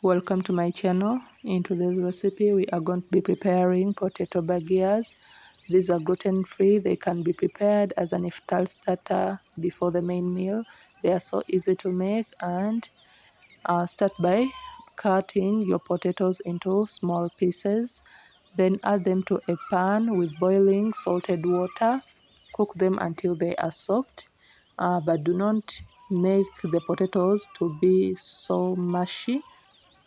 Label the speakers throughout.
Speaker 1: welcome to my channel. In today's recipe we are going to be preparing potato bhagias. These are gluten free. They can be prepared as an iftar starter before the main meal. They are so easy to make, and start by cutting your potatoes into small pieces. Then add them to a pan with boiling salted water. Cook them until they are soft, but do not make the potatoes to be so mushy.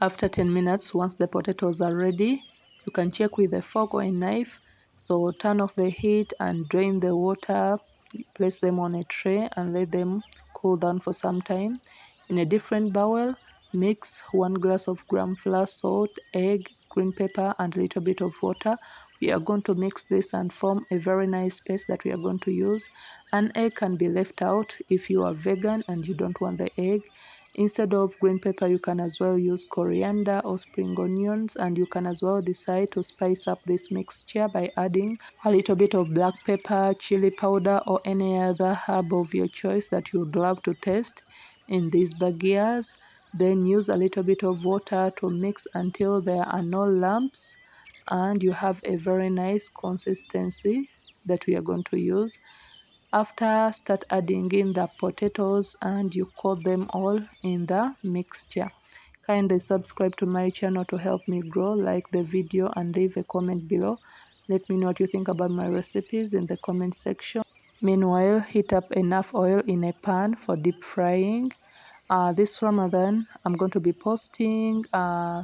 Speaker 1: After 10 minutes, once the potatoes are ready, you can check with a fork or a knife. So turn off the heat and drain the water. Place them on a tray and let them cool down for some time. In a different bowl, mix 1 glass of gram flour, salt, egg, green pepper and a little bit of water. We are going to mix this and form a very nice paste that we are going to use. An egg can be left out if you are vegan and you don't want the egg. Instead of green pepper, you can as well use coriander or spring onions, and you can as well decide to spice up this mixture by adding a little bit of black pepper, chili powder or any other herb of your choice that you would love to taste in these bhagias. Then use a little bit of water to mix until there are no lumps and you have a very nice consistency that we are going to use. After, start adding in the potatoes and you coat them all in the mixture. Kindly subscribe to my channel to help me grow, like the video and leave a comment below. Let me know what you think about my recipes in the comment section. Meanwhile, heat up enough oil in a pan for deep frying. This Ramadan, I'm going to be posting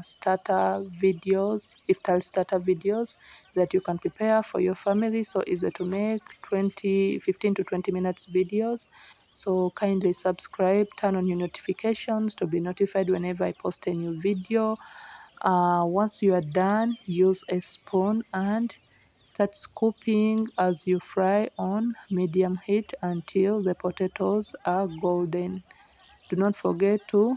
Speaker 1: starter videos, iftar starter videos that you can prepare for your family. So easy to make, 15 to 20 minutes videos. So kindly subscribe, turn on your notifications to be notified whenever I post a new video. Once you are done, use a spoon and start scooping as you fry on medium heat until the potatoes are golden. Do not forget to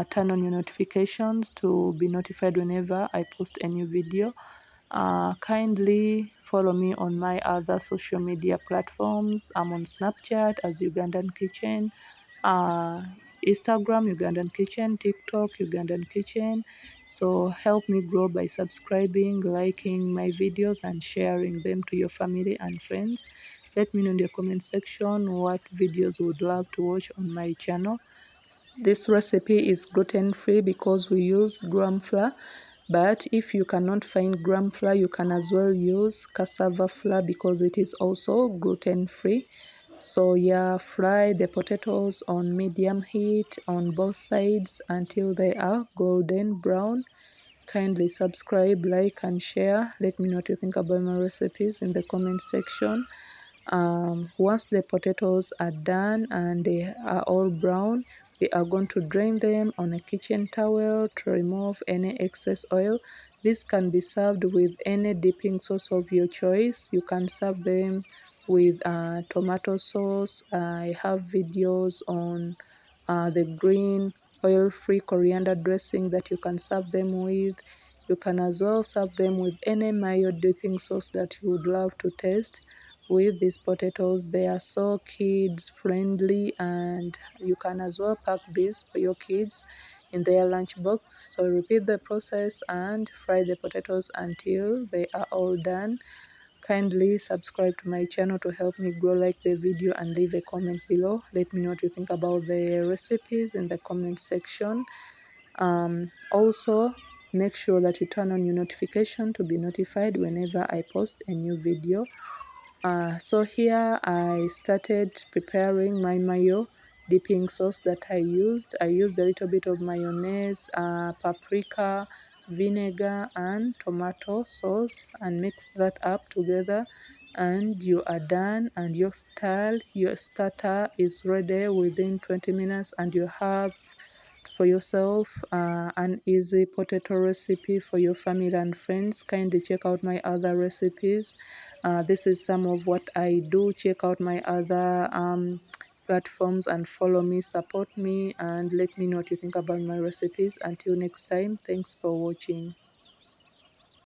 Speaker 1: turn on your notifications to be notified whenever I post a new video. Kindly follow me on my other social media platforms. I'm on Snapchat as Ugandan Kitchen, Instagram Ugandan Kitchen, TikTok Ugandan Kitchen. So help me grow by subscribing, liking my videos and sharing them to your family and friends. Let me know in the comment section what videos you would love to watch on my channel. This recipe is gluten free because we use gram flour, but if you cannot find gram flour, you can as well use cassava flour because it is also gluten free. So yeah, fry the potatoes on medium heat on both sides until they are golden brown. Kindly subscribe, like and share. Let me know what you think about my recipes in the comment section. Once the potatoes are done and they are all brown, we are going to drain them on a kitchen towel to remove any excess oil. This can be served with any dipping sauce of your choice. You can serve them with tomato sauce. I have videos on the green oil-free coriander dressing that you can serve them with. You can as well serve them with any mayo dipping sauce that you would love to taste with these potatoes. They are so kids friendly, and you can as well pack these for your kids in their lunchbox. So repeat the process and fry the potatoes until they are all done. Kindly subscribe to my channel to help me grow, like the video and leave a comment below. Let me know what you think about the recipes in the comment section. Also, make sure that you turn on your notification to be notified whenever I post a new video. So here I started preparing my mayo dipping sauce that I used. I used a little bit of mayonnaise, paprika, vinegar and tomato sauce and mixed that up together, and you are done, and your starter is ready within 20 minutes, and you have for yourself an easy potato recipe for your family and friends. Kindly check out my other recipes. This is some of what I do. Check out my other platforms and follow me, support me, and let me know what you think about my recipes. Until next time, thanks for watching.